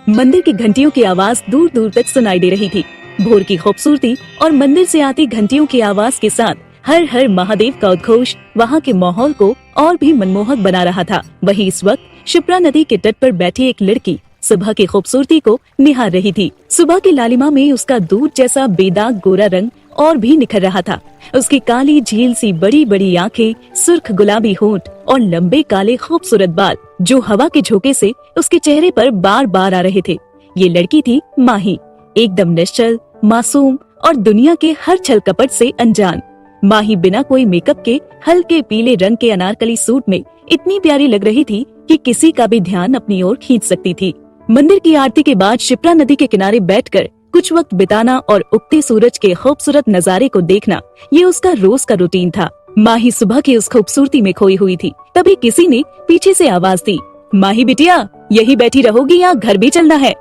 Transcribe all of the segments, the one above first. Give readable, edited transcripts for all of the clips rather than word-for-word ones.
मंदिर की घंटियों की आवाज दूर दूर तक सुनाई दे रही थी। भोर की खूबसूरती और मंदिर से आती घंटियों की आवाज के साथ हर हर महादेव का उद्घोष वहाँ के माहौल को और भी मनमोहक बना रहा था। वहीं इस वक्त शिप्रा नदी के तट पर बैठी एक लड़की सुबह की खूबसूरती को निहार रही थी। सुबह की लालिमा में उसका दूध जैसा बेदाग गोरा रंग और भी निखर रहा था। उसकी काली झील सी बड़ी बड़ी आंखें, सुर्ख गुलाबी होंठ और लंबे काले खूबसूरत बाल जो हवा के झोंके से उसके चेहरे पर बार बार आ रहे थे। ये लड़की थी माही, एकदम निश्चल, मासूम और दुनिया के हर छल कपट से अनजान। माही बिना कोई मेकअप के हल्के पीले रंग के अनारकली सूट में इतनी प्यारी लग रही थी कि किसी का भी ध्यान अपनी ओर खींच सकती थी। मंदिर की आरती के बाद शिप्रा नदी के किनारे बैठकर कुछ वक्त बिताना और उगते सूरज के खूबसूरत नजारे को देखना, ये उसका रोज का रूटीन था। माही सुबह की उस खूबसूरती में खोई हुई थी। तभी किसी ने पीछे से आवाज दी, माही बिटिया, यही बैठी रहोगी या घर भी चलना है?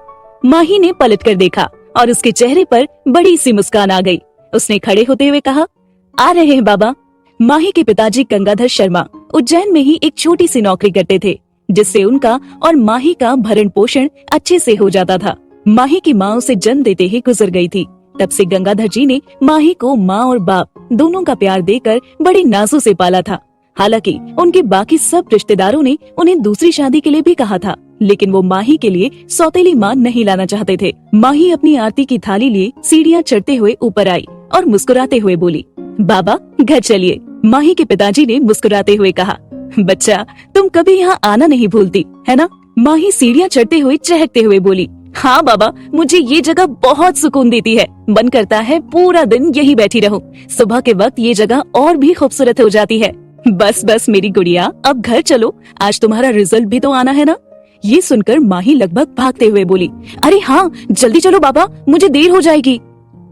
माही ने पलट कर देखा और उसके चेहरे पर बड़ी सी मुस्कान आ गई। उसने खड़े होते हुए कहा, आ रहे हैं बाबा। माही के पिताजी गंगाधर शर्मा उज्जैन में ही एक छोटी सी नौकरी करते थे, जिससे उनका और माही का भरण पोषण अच्छे से हो जाता था। माही की माँ उसे जन्म देते ही गुजर गई थी। तब से गंगाधर जी ने माही को माँ और बाप दोनों का प्यार देकर बड़ी नाजों से पाला था। हालांकि उनके बाकी सब रिश्तेदारों ने उन्हें दूसरी शादी के लिए भी कहा था, लेकिन वो माही के लिए सौतेली माँ नहीं लाना चाहते थे। माही अपनी आरती की थाली लिए सीढ़ियाँ चढ़ते हुए ऊपर आई और मुस्कुराते हुए बोली, बाबा घर चलिए। माही के पिताजी ने मुस्कुराते हुए कहा, बच्चा तुम कभी यहाँ आना नहीं भूलती है ना? माही सीढ़ियाँ चढ़ते हुए चहकते हुए बोली, हाँ बाबा, मुझे ये जगह बहुत सुकून देती है। मन करता है पूरा दिन यही बैठी रहूं। सुबह के वक्त ये जगह और भी खूबसूरत हो जाती है। बस बस मेरी गुड़िया, अब घर चलो, आज तुम्हारा रिजल्ट भी तो आना है ना? ये सुनकर माही लगभग भागते हुए बोली, अरे हाँ जल्दी चलो बाबा, मुझे देर हो जाएगी।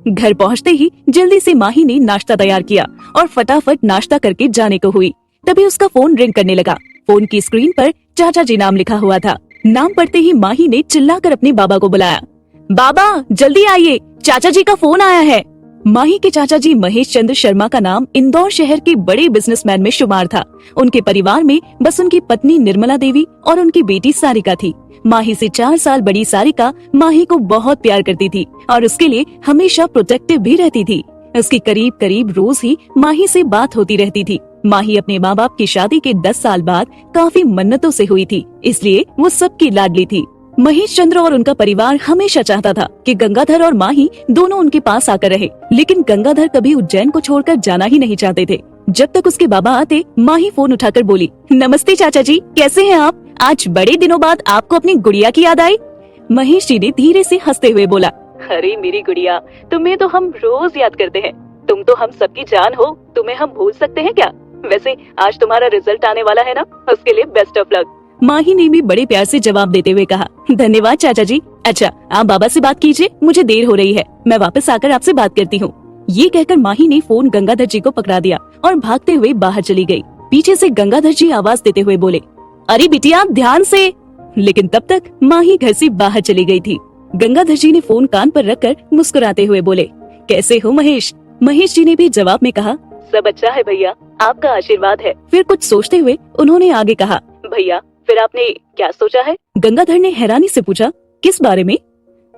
घर पहुँचते ही जल्दी से माही ने नाश्ता तैयार किया और फटाफट नाश्ता करके जाने को हुई। तभी उसका फोन रिंग करने लगा। फोन की स्क्रीन पर चाचा जी नाम लिखा हुआ था। नाम पढ़ते ही माही ने चिल्लाकर अपने बाबा को बुलाया, बाबा जल्दी आइए, चाचा जी का फोन आया है। माही के चाचा जी महेश चंद्र शर्मा का नाम इंदौर शहर के बड़े बिजनेसमैन में शुमार था। उनके परिवार में बस उनकी पत्नी निर्मला देवी और उनकी बेटी सारिका थी। माही से 4 साल बड़ी सारिका माही को बहुत प्यार करती थी और उसके लिए हमेशा प्रोटेक्टिव भी रहती थी। उसकी करीब करीब रोज ही माही से बात होती रहती थी। माही अपने माँ बाप की शादी के 10 साल बाद काफी मन्नतों से हुई थी, इसलिए वो सबकी लाडली थी। महेश चंद्र और उनका परिवार हमेशा चाहता था कि गंगाधर और माही दोनों उनके पास आकर रहे, लेकिन गंगाधर कभी उज्जैन को छोड़कर जाना ही नहीं चाहते थे। जब तक उसके बाबा आते, माही फोन उठाकर बोली, नमस्ते चाचा जी, कैसे हैं आप? आज बड़े दिनों बाद आपको अपनी गुड़िया की याद आई? महेश जी ने धीरे से हंसते हुए बोला, अरे मेरी गुड़िया, तुम्हें तो हम रोज याद करते हैं। तुम तो हम सबकी जान हो, तुम्हें हम भूल सकते हैं क्या? वैसे आज तुम्हारा रिजल्ट आने वाला है ना, उसके लिए बेस्ट ऑफ लक। माही ने भी बड़े प्यार से जवाब देते हुए कहा, धन्यवाद चाचा जी। अच्छा आप बाबा से बात कीजिए, मुझे देर हो रही है, मैं वापस आकर आपसे बात करती हूँ। ये कहकर माही ने फोन गंगाधर जी को पकड़ा दिया और भागते हुए बाहर चली गई। पीछे से गंगाधर जी आवाज देते हुए बोले, अरे बिटिया ध्यान से। लेकिन तब तक माही घर से बाहर चली गई थी। गंगाधर जी ने फोन कान पर रखकर मुस्कुराते हुए बोले, कैसे हो महेश? महेश जी ने भी जवाब में कहा, सब अच्छा है भैया, आपका आशीर्वाद है। फिर कुछ सोचते हुए उन्होंने आगे कहा, भैया फिर आपने क्या सोचा है? गंगाधर ने हैरानी से पूछा, किस बारे में?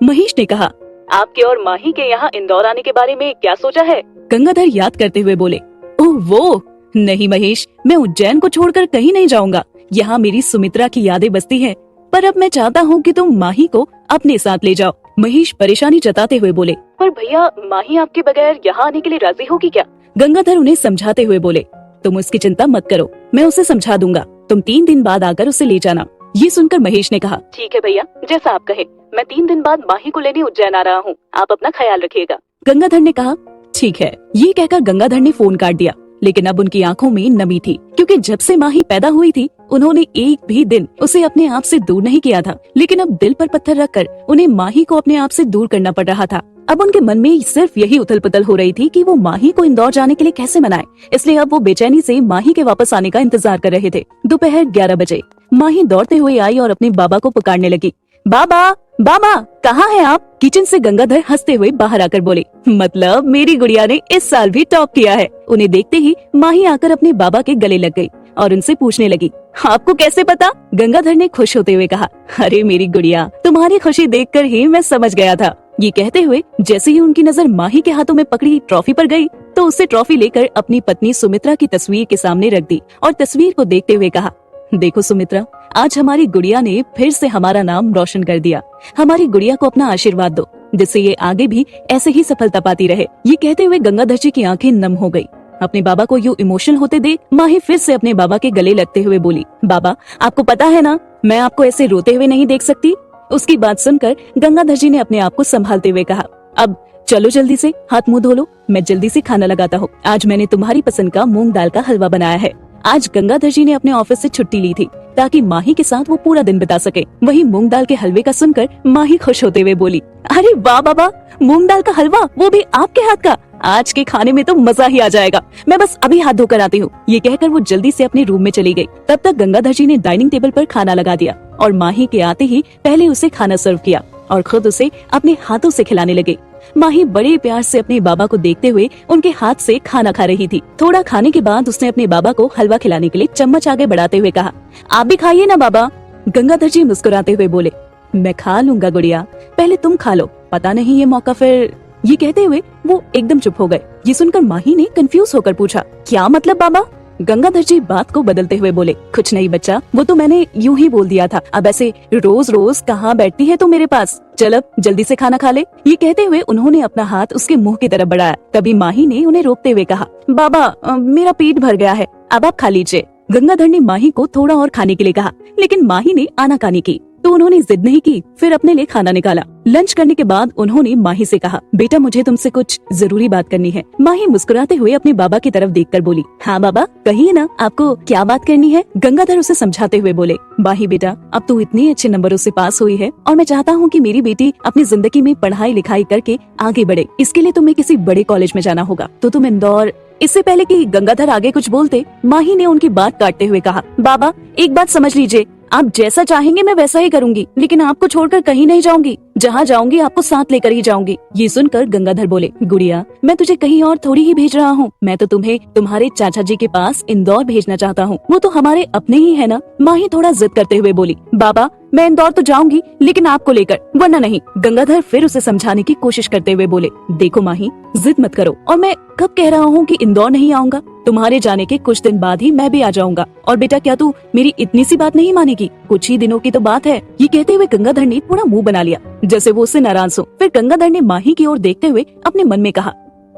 महेश ने कहा, आपके और माही के यहाँ इंदौर आने के बारे में क्या सोचा है? गंगाधर याद करते हुए बोले, ओह वो नहीं महेश, मैं उज्जैन को छोड़कर कहीं नहीं जाऊंगा। यहाँ मेरी सुमित्रा की यादें बसती हैं, पर अब मैं चाहता हूँ कि तुम माही को अपने साथ ले जाओ। महेश परेशानी जताते हुए बोले, पर भैया माही आपके बगैर यहाँ आने के लिए राजी होगी क्या? गंगाधर उन्हें समझाते हुए बोले, तुम उसकी चिंता मत करो, मैं उसे समझा दूंगा, तुम 3 दिन बाद आकर उसे ले जाना। ये सुनकर महेश ने कहा, ठीक है भैया, जैसा आप कहे, मैं 3 दिन बाद माही को लेने उज्जैन आ रहा हूँ, आप अपना ख्याल रखिएगा। गंगाधर ने कहा, ठीक है। ये कहकर गंगाधर ने फोन काट दिया, लेकिन अब उनकी आंखों में नमी थी, क्योंकि जब से माही पैदा हुई थी उन्होंने एक भी दिन उसे अपने आप से दूर नहीं किया था। लेकिन अब दिल पर पत्थर रखकर उन्हें माही को अपने आप से दूर करना पड़ रहा था। अब उनके मन में सिर्फ यही उथल पुथल हो रही थी कि वो माही को इंदौर जाने के लिए कैसे मनाए। इसलिए अब वो बेचैनी से माही के वापस आने का इंतजार कर रहे थे। दोपहर 11 बजे माही दौड़ते हुए आई और अपने बाबा को पुकारने लगी, बाबा बाबा कहाँ हैं आप? किचन से गंगाधर हंसते हुए बाहर आकर बोले, मतलब मेरी गुड़िया ने इस साल भी टॉप किया है। उन्हें देखते ही माही आकर अपने बाबा के गले लग गई और उनसे पूछने लगी, आपको कैसे पता? गंगाधर ने खुश होते हुए कहा, अरे मेरी गुड़िया, तुम्हारी खुशी देखकर ही मैं समझ गया था। ये कहते हुए जैसे ही उनकी नजर माही के हाथों में पकड़ी ट्रॉफी पर गई तो उससे ट्रॉफी लेकर अपनी पत्नी सुमित्रा की तस्वीर के सामने रख दी और तस्वीर को देखते हुए कहा, देखो सुमित्रा, आज हमारी गुड़िया ने फिर से हमारा नाम रोशन कर दिया। हमारी गुड़िया को अपना आशीर्वाद दो जिससे ये आगे भी ऐसे ही सफलता पाती रहे। ये कहते हुए गंगाधर जी की आंखें नम हो गई। अपने बाबा को यूं इमोशनल होते देख माही फिर से अपने बाबा के गले लगते हुए बोली, बाबा आपको पता है ना, मैं आपको ऐसे रोते हुए नहीं देख सकती। उसकी बात सुनकर गंगाधर जी ने अपने आप को संभालते हुए कहा, अब चलो जल्दी से हाथ मुंह धो लो, मैं जल्दी से खाना लगाता हूँ। आज मैंने तुम्हारी पसंद का मूंग दाल का हलवा बनाया है। आज गंगाधर जी ने अपने ऑफिस से छुट्टी ली थी ताकि माही के साथ वो पूरा दिन बिता सके। वही मूंग दाल के हलवे का सुनकर माही खुश होते हुए बोली, अरे वाह बाबा, मूंग दाल का हलवा, वो भी आपके हाथ का। आज के खाने में तो मजा ही आ जाएगा। मैं बस अभी हाथ धोकर आती हूँ। ये कहकर वो जल्दी से अपने रूम में चली गई। तब तक गंगाधर जी ने डाइनिंग टेबल पर खाना लगा दिया और माही के आते ही पहले उसे खाना सर्व किया और खुद उसे अपने हाथों से खिलाने लगे। माही बड़े प्यार से अपने बाबा को देखते हुए उनके हाथ से खाना खा रही थी। थोड़ा खाने के बाद उसने अपने बाबा को हलवा खिलाने के लिए चम्मच आगे बढ़ाते हुए कहा, आप भी खाइए ना बाबा। गंगाधर जी मुस्कुराते हुए बोले, मैं खा लूंगा गुड़िया, पहले तुम खा लो, पता नहीं ये मौका फिर। ये कहते हुए वो एकदम चुप हो गए। ये सुनकर माही ने कंफ्यूज होकर पूछा, क्या मतलब बाबा? गंगाधर जी बात को बदलते हुए बोले, कुछ नहीं बच्चा, वो तो मैंने यूं ही बोल दिया था। अब ऐसे रोज रोज कहाँ बैठती है तू मेरे पास, चल अब जल्दी से खाना खा ले। ये कहते हुए उन्होंने अपना हाथ उसके मुंह की तरफ बढ़ाया। तभी माही ने उन्हें रोकते हुए कहा, बाबा मेरा पेट भर गया है, अब आप खा लीजिए। गंगाधर ने माही को थोड़ा और खाने के लिए कहा, लेकिन माही ने आनाकानी की तो उन्होंने जिद नहीं की, फिर अपने लिए खाना निकाला। लंच करने के बाद उन्होंने माही से कहा, बेटा मुझे तुमसे कुछ जरूरी बात करनी है। माही मुस्कुराते हुए अपने बाबा की तरफ देखकर बोली, हाँ बाबा कहिए ना, आपको क्या बात करनी है? गंगाधर उसे समझाते हुए बोले, माही बेटा, अब तू इतने अच्छे नंबरों से पास हुई है और मैं चाहता हूँ कि मेरी बेटी अपनी जिंदगी में पढ़ाई लिखाई करके आगे बढ़े। इसके लिए तुम्हें किसी बड़े कॉलेज में जाना होगा, तो तुम इंदौर। इससे पहले कि गंगाधर आगे कुछ बोलते, माही ने उनकी बात काटते हुए कहा, बाबा एक बात समझ लीजिए, आप जैसा चाहेंगे मैं वैसा ही करूंगी, लेकिन आपको छोड़कर कहीं नहीं जाऊंगी। जहाँ जाऊंगी आपको साथ लेकर ही जाऊंगी। ये सुनकर गंगाधर बोले, गुड़िया मैं तुझे कहीं और थोड़ी ही भेज रहा हूँ, मैं तो तुम्हें तुम्हारे चाचा जी के पास इंदौर भेजना चाहता हूँ, वो तो हमारे अपने ही है ना। माही थोड़ा जिद करते हुए बोली, बाबा मैं इंदौर तो जाऊंगी लेकिन आपको लेकर, वरना नहीं। गंगाधर फिर उसे समझाने की कोशिश करते हुए बोले, देखो माही जिद मत करो, और मैं कब कह रहा हूँ कि इंदौर नहीं आऊंगा, तुम्हारे जाने के कुछ दिन बाद ही मैं भी आ जाऊंगा। और बेटा क्या तू मेरी इतनी सी बात नहीं मानेगी? कुछ ही दिनों की तो बात है। ये कहते हुए गंगाधर ने थोड़ा मुंह बना लिया जैसे वो उससे नाराज हो। फिर गंगाधर ने माही की ओर देखते हुए अपने मन में कहा,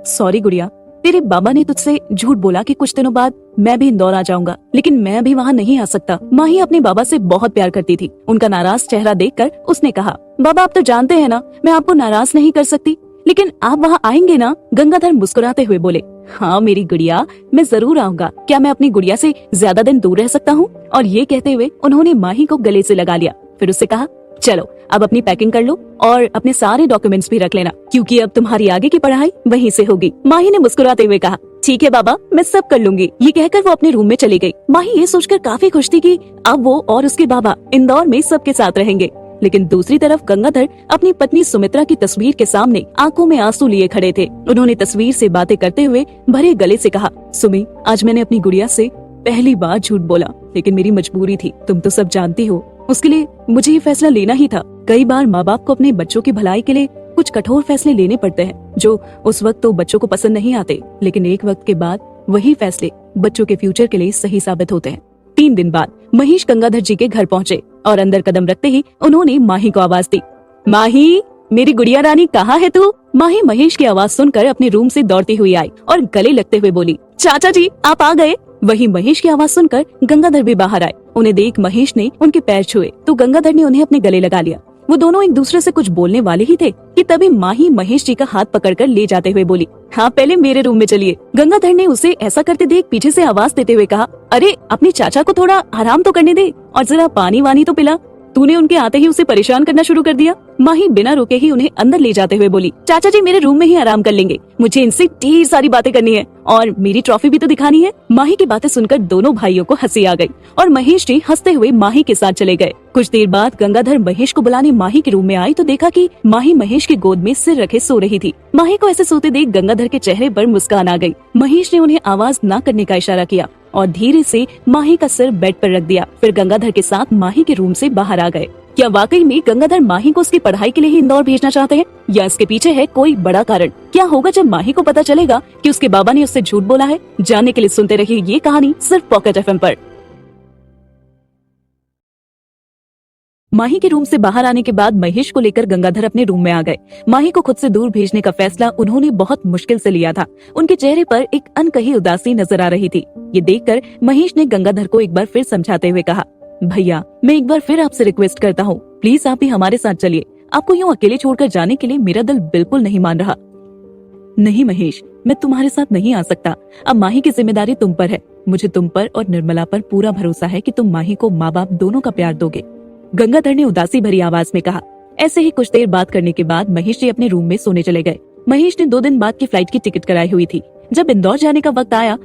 सॉरी गुड़िया, तेरे बाबा ने तुझसे झूठ बोला कि कुछ दिनों बाद मैं भी इंदौर आ जाऊंगा, लेकिन मैं भी वहाँ नहीं आ सकता। माही अपने बाबा से बहुत प्यार करती थी। उनका नाराज चेहरा देखकर उसने कहा, बाबा आप तो जानते हैं ना मैं आपको नाराज नहीं कर सकती, लेकिन आप वहाँ आएंगे ना? गंगाधर मुस्कुराते हुए बोले, हाँ मेरी गुड़िया मैं जरूर आऊंगा। क्या मैं अपनी गुड़िया से ज्यादा दिन दूर रह सकता हूँ? और ये कहते हुए उन्होंने माही को गले से लगा लिया। फिर उससे कहा, चलो अब अपनी पैकिंग कर लो और अपने सारे डॉक्यूमेंट्स भी रख लेना, क्योंकि अब तुम्हारी आगे की पढ़ाई वहीं से होगी। माही ने मुस्कुराते हुए कहा, ठीक है बाबा मैं सब कर लूंगी। ये कहकर वो अपने रूम में चली गई। माही ये सोचकर काफी खुश थी कि अब वो और उसके बाबा इंदौर में सबके साथ रहेंगे। लेकिन दूसरी तरफ गंगाधर अपनी पत्नी सुमित्रा की तस्वीर के सामने आंखों में आंसू लिए खड़े थे। उन्होंने तस्वीर से बातें करते हुए भरे गले से कहा, सुमी आज मैंने अपनी गुड़िया से पहली बार झूठ बोला, लेकिन मेरी मजबूरी थी, तुम तो सब जानती हो। उसके लिए मुझे ये फैसला लेना ही था। कई बार माँ बाप को अपने बच्चों की भलाई के लिए कुछ कठोर फैसले लेने पड़ते हैं जो उस वक्त तो बच्चों को पसंद नहीं आते, लेकिन एक वक्त के बाद वही फैसले बच्चों के फ्यूचर के लिए सही साबित होते हैं। 3 दिन बाद महेश गंगाधर जी के घर पहुँचे और अंदर कदम रखते ही उन्होंने माही को आवाज दी, माही मेरी गुड़िया रानी कहाँ है तू? माही महेश की आवाज सुनकर अपने रूम से दौड़ती हुई आई और गले लगते हुए बोली, चाचा जी आप आ गए। वही महेश की आवाज सुनकर गंगाधर भी बाहर आए। उन्हें देख महेश ने उनके पैर छुए तो गंगाधर ने उन्हें अपने गले लगा लिया। वो दोनों एक दूसरे से कुछ बोलने वाले ही थे कि तभी माही महेश जी का हाथ पकड़कर ले जाते हुए बोली, हाँ पहले मेरे रूम में चलिए। गंगाधर ने उसे ऐसा करते देख पीछे से आवाज देते हुए कहा, अरे अपनी चाचा को थोड़ा आराम तो करने दे और जरा पानी वानी तो पिला, तूने उनके आते ही उसे परेशान करना शुरू कर दिया। माही बिना रुके ही उन्हें अंदर ले जाते हुए बोली, चाचा जी मेरे रूम में ही आराम कर लेंगे, मुझे इनसे ढेर सारी बातें करनी है और मेरी ट्रॉफी भी तो दिखानी है। माही की बातें सुनकर दोनों भाइयों को हंसी आ गई और महेश जी हंसते हुए माही के साथ चले गए। कुछ देर बाद गंगाधर महेश को बुलाने माही के रूम में आई तो देखा कि माही महेश की गोद में सिर रखे सो रही थी। माही को ऐसे सोते देख गंगाधर के चेहरे पर मुस्कान आ गई। महेश ने उन्हें आवाज न करने का इशारा किया और धीरे से माही का सिर बेड पर रख दिया। फिर गंगाधर के साथ माही के रूम से बाहर आ गए। क्या वाकई में गंगाधर माही को उसकी पढ़ाई के लिए ही इंदौर भेजना चाहते हैं या इसके पीछे है कोई बड़ा कारण? क्या होगा जब माही को पता चलेगा कि उसके बाबा ने उससे झूठ बोला है? जानने के लिए सुनते रहिए ये कहानी सिर्फ पॉकेट एफएम पर। माही के रूम से बाहर आने के बाद महेश को लेकर गंगाधर अपने रूम में आ गए। माही को खुद से दूर भेजने का फैसला उन्होंने बहुत मुश्किल से लिया था। उनके चेहरे पर एक अनकही उदासी नजर आ रही थी। ये देखकर महेश ने गंगाधर को एक बार फिर समझाते हुए कहा, भैया मैं एक बार फिर आपसे रिक्वेस्ट करता हूँ, प्लीज आप भी हमारे साथ चलिए। आपको यूँ अकेले छोड़कर जाने के लिए मेरा दिल बिल्कुल नहीं मान रहा। नहीं महेश, मैं तुम्हारे साथ नहीं आ सकता। अब माही की जिम्मेदारी तुम पर है। मुझे तुम पर और निर्मला पर पूरा भरोसा है कि तुम माही को माँ बाप दोनों का प्यार दोगे, गंगाधर ने उदासी भरी आवाज में कहा। ऐसे ही कुछ देर बात करने के बाद महेश जी अपने रूम में सोने चले गए। महेश ने 2 दिन बाद की फ्लाइट की टिकट कराई हुई थी। जब इंदौर जाने का वक्त आया